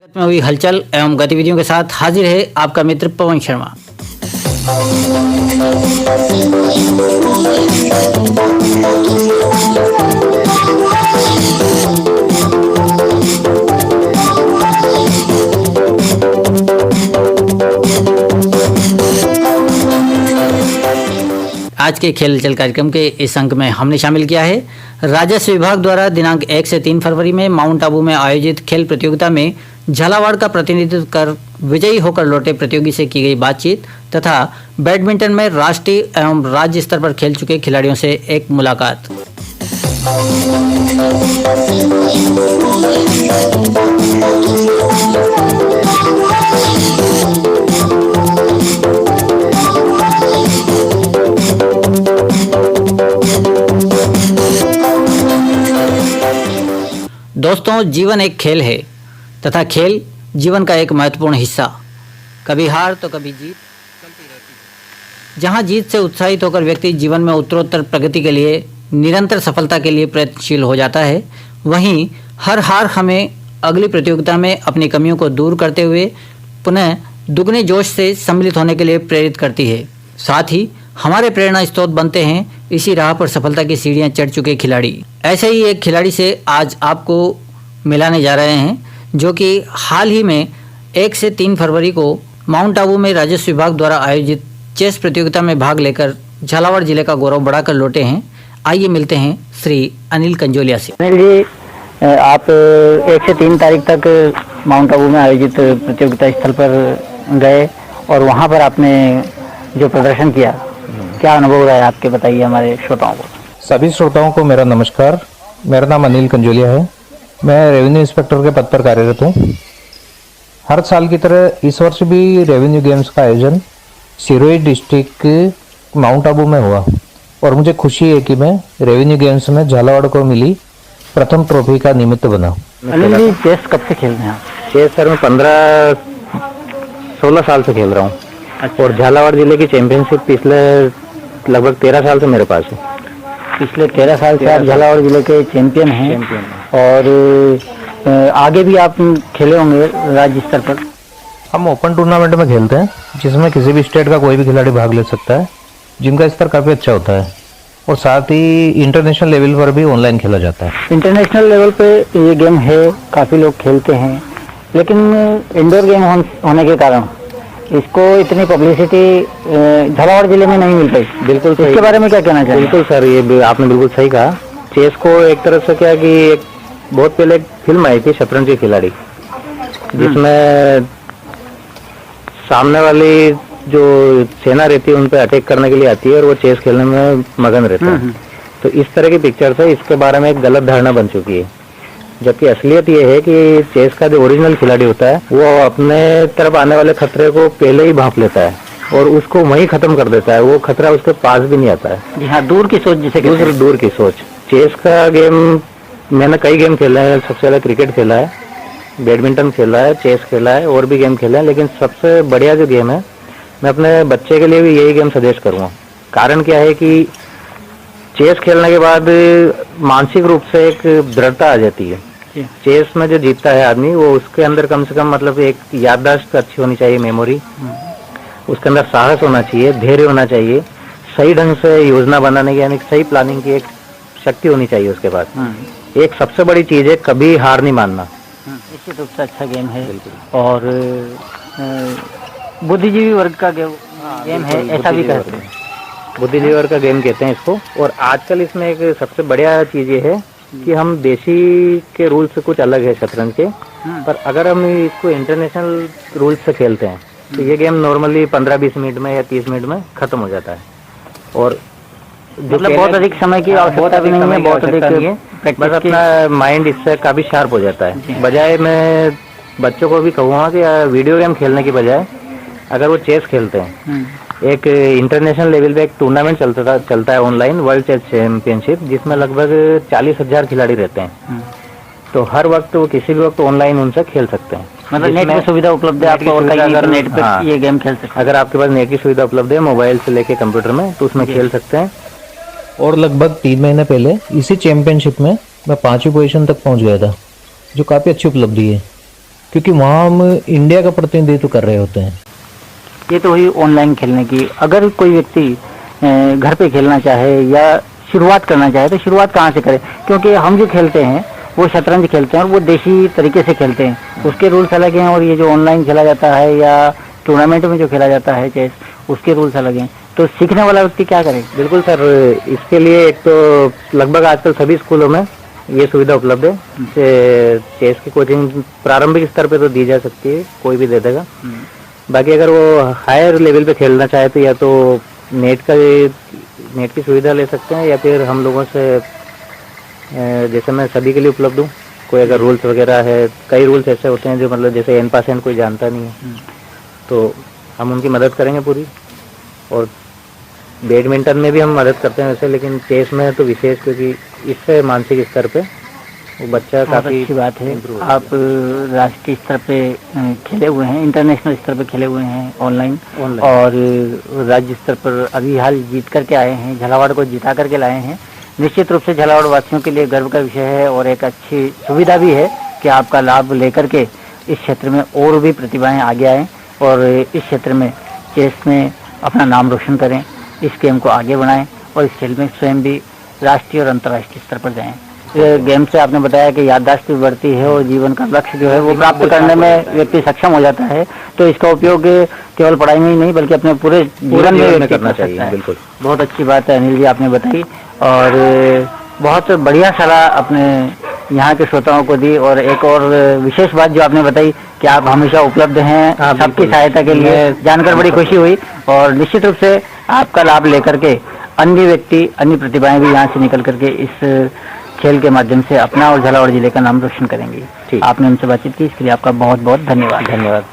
में हुई हलचल एवं गतिविधियों के साथ हाजिर है आपका मित्र पवन शर्मा। आज के खेल चल कार्यक्रम के इस अंक में हमने शामिल किया है राजस्व विभाग द्वारा दिनांक 1 से 3 फरवरी में माउंट आबू में आयोजित खेल प्रतियोगिता में झालावाड़ का प्रतिनिधित्व कर विजयी होकर लौटे प्रतियोगी से की गई बातचीत तथा बैडमिंटन में राष्ट्रीय एवं राज्य स्तर पर खेल चुके खिलाड़ियों से एक मुलाकात। दोस्तों, जीवन एक खेल है तथा खेल जीवन का एक महत्वपूर्ण हिस्सा। कभी हार तो कभी जीत चलती रहती है। जहां जीत से उत्साहित होकर व्यक्ति जीवन में उत्तरोत्तर प्रगति के लिए निरंतर सफलता के लिए प्रयत्नशील हो जाता है, वहीं हर हार हमें अगली प्रतियोगिता में अपनी कमियों को दूर करते हुए पुनः दुगने जोश से सम्मिलित होने के लिए प्रेरित करती है। साथ ही हमारे प्रेरणा स्रोत बनते हैं इसी राह पर सफलता की सीढ़ियां चढ़ चुके खिलाड़ी। ऐसे ही एक खिलाड़ी से आज आपको मिलाने जा रहे हैं जो कि हाल ही में 1 से 3 फरवरी को माउंट आबू में राजस्व विभाग द्वारा आयोजित चेस प्रतियोगिता में भाग लेकर झालावाड़ जिले का गौरव बढ़ाकर लौटे हैं। आइए मिलते हैं श्री अनिल कंजोलिया से। अनिल जी, आप 1 से 3 तारीख तक माउंट आबू में आयोजित प्रतियोगिता स्थल पर गए और वहां पर आपने जो प्रदर्शन किया, क्या अनुभव रहा है आपके, बताइए हमारे श्रोताओं को। सभी श्रोताओं को मेरा नमस्कार। मेरा नाम अनिल कंजोलिया है। मैं रेवेन्यू इंस्पेक्टर के पद पर कार्यरत हूँ। हर साल की तरह इस वर्ष भी रेवेन्यू गेम्स का आयोजन सिरोही डिस्ट्रिक्ट माउंट आबू में हुआ और मुझे खुशी है कि मैं रेवेन्यू गेम्स में झालावाड़ को मिली प्रथम ट्रॉफी का निमित्त बना। अनिल जी, चेस कब से खेल रहे हैं आप? चेस सर मैं 15-16 साल से खेल रहा हूँ और झालावाड़ जिले की चैंपियनशिप पिछले लगभग 13 साल से मेरे पास है। पिछले 13 साल से आप झालावाड़ जिले के चैंपियन हैं और आगे भी आप खेले होंगे राज्य स्तर पर। हम ओपन टूर्नामेंट में खेलते हैं जिसमें किसी भी स्टेट का कोई भी खिलाड़ी भाग ले सकता है, जिनका स्तर काफ़ी अच्छा होता है और साथ ही इंटरनेशनल लेवल पर भी ऑनलाइन खेला जाता है। इंटरनेशनल लेवल पे ये गेम है, काफ़ी लोग खेलते हैं, लेकिन इंडोर गेम होने के कारण इसको इतनी पब्लिसिटी झालावाड़ जिले में नहीं मिल पाई। बिल्कुल, इसके बारे में क्या कहना चाहिए? बिल्कुल सर, ये आपने बिल्कुल सही कहा। चेस को एक तरह से क्या कि एक बहुत पहले एक फिल्म आई थी शतरंज के खिलाड़ी, जिसमें सामने वाली जो सेना रहती है उन पे अटैक करने के लिए आती है और वो चेस खेलने में मगन रहता है। तो इस तरह की पिक्चर से इसके बारे में एक गलत धारणा बन चुकी है, जबकि असलियत ये है कि चेस का जो ओरिजिनल खिलाड़ी होता है वो अपने तरफ आने वाले खतरे को पहले ही भांप लेता है और उसको वहीं खत्म कर देता है। वो खतरा उसके पास भी नहीं आता है। जी हाँ, दूर की सोच जिसे कहते हैं। दूर की सोच। चेस का गेम मैंने कई गेम खेला है। सबसे पहले क्रिकेट खेला है, बैडमिंटन खेला है, चेस खेला है और भी गेम खेला है, लेकिन सबसे बढ़िया जो गेम है, मैं अपने बच्चे के लिए भी यही गेम सजेस्ट करूँगा। कारण क्या है कि चेस खेलने के बाद मानसिक रूप से एक दृढ़ता आ जाती है। चेस में जो जीतता है आदमी, वो उसके अंदर कम से कम मतलब एक याददाश्त अच्छी होनी चाहिए, मेमोरी, उसके अंदर साहस होना चाहिए, धैर्य होना चाहिए, सही ढंग से योजना बनाने की यानी सही प्लानिंग की एक शक्ति होनी चाहिए उसके पास। एक सबसे बड़ी चीज है कभी हार नहीं मानना। निश्चित रूप से अच्छा गेम है और बुद्धिजीवी वर्ग का गेम है, ऐसा भी कहते हैं। बुद्धिजीवी वर्ग का गेम कहते हैं इसको। और आजकल इसमें एक सबसे बढ़िया चीज ये है कि हम देशी के रूल से कुछ अलग है शतरंज के, पर अगर हम इसको इंटरनेशनल रूल से खेलते हैं तो ये गेम नॉर्मली 15-20 मिनट में या 30 मिनट में खत्म हो जाता है। और मतलब बहुत अधिक समय की आवश्यकता भी नहीं है, बहुत अधिक बस अपना माइंड इससे काफी शार्प हो जाता है। बजाय मैं बच्चों को भी कहूँगा कि वीडियो गेम खेलने की बजाय अगर वो चेस खेलते हैं, एक इंटरनेशनल लेवल पे एक टूर्नामेंट चलता है ऑनलाइन, वर्ल्ड चेस चैंपियनशिप, जिसमें लगभग 40,000 खिलाड़ी रहते हैं। तो हर वक्त वो किसी भी वक्त ऑनलाइन उनसे खेल सकते हैं। मतलब नेट की सुविधा उपलब्ध है आपको, और अगर नेट पे ये गेम खेल सकते हैं। अगर आपके पास नेट की सुविधा उपलब्ध है मोबाइल से लेके कंप्यूटर में, तो उसमें खेल सकते हैं। और लगभग 3 महीने पहले इसी चैंपियनशिप में मैं 5वीं पोजीशन तक पहुंच गया था, जो काफ़ी अच्छी उपलब्धि है। क्योंकि वहाँ हम इंडिया का प्रतिनिधित्व कर रहे होते हैं। ये तो हुई ऑनलाइन खेलने की। अगर कोई व्यक्ति घर पे खेलना चाहे या शुरुआत करना चाहे तो शुरुआत कहाँ से करे? क्योंकि हम जो खेलते हैं वो शतरंज खेलते हैं और वो देसी तरीके से खेलते हैं, उसके रूल्स अलग हैं, और ये जो ऑनलाइन खेला जाता है या टूर्नामेंट में जो खेला जाता है चेस, उसके रूल्स अलग हैं। तो सीखने वाला व्यक्ति क्या करे? बिल्कुल सर, इसके लिए एक तो लगभग आजकल सभी स्कूलों में ये सुविधा उपलब्ध है। चेस की कोचिंग प्रारंभिक स्तर पे तो दी जा सकती है, कोई भी दे देगा। बाकी अगर वो हायर लेवल पे खेलना चाहे तो या तो नेट की सुविधा ले सकते हैं, या फिर हम लोगों से जैसे मैं सभी के लिए उपलब्ध हूँ। कोई अगर रूल्स वगैरह है, कई रूल्स ऐसे होते हैं जो मतलब जैसे n% कोई जानता नहीं है, तो हम उनकी मदद करेंगे पूरी। और बैडमिंटन में भी हम मदद करते हैं वैसे, लेकिन चेस में तो विशेष, क्योंकि इससे मानसिक स्तर पे वो बच्चा काफ़ी अच्छी बात है। आप राष्ट्रीय स्तर पे खेले हुए हैं, इंटरनेशनल स्तर पे खेले हुए हैं ऑनलाइन, और राज्य स्तर पर अभी हाल जीत करके आए हैं, झालावाड़ को जिता करके लाए हैं। निश्चित रूप से झालावाड़ वासियों के लिए गर्व का विषय है और एक अच्छी सुविधा भी है कि आपका लाभ लेकर के इस क्षेत्र में और भी प्रतिभाएं आगे आएँ और इस क्षेत्र में चेस में अपना नाम रोशन करें, इस गेम को आगे बढ़ाएं और इस खेल में स्वयं भी राष्ट्रीय और अंतर्राष्ट्रीय स्तर पर जाएं। गेम से आपने बताया कि याददाश्त भी बढ़ती है और जीवन का लक्ष्य जो है वो प्राप्त करने में व्यक्ति सक्षम हो जाता है। तो इसका उपयोग केवल पढ़ाई में ही नहीं बल्कि अपने पूरे जीवन में करना चाहिए। बिल्कुल, बहुत अच्छी बात है अनिल जी आपने बताई, और बहुत बढ़िया सलाह अपने यहाँ के श्रोताओं को दी। और एक और विशेष बात जो आपने बताई कि आप हमेशा उपलब्ध हैं सबकी सहायता के लिए, जानकर बड़ी खुशी हुई। और निश्चित रूप से आपका लाभ लेकर के अन्य व्यक्ति, अन्य प्रतिभाएं भी यहाँ से निकल करके इस खेल के माध्यम से अपना और झालावाड़ जिले का नाम रोशन करेंगी। आपने हमसे बातचीत की, इसके लिए आपका बहुत बहुत धन्यवाद। धन्यवाद।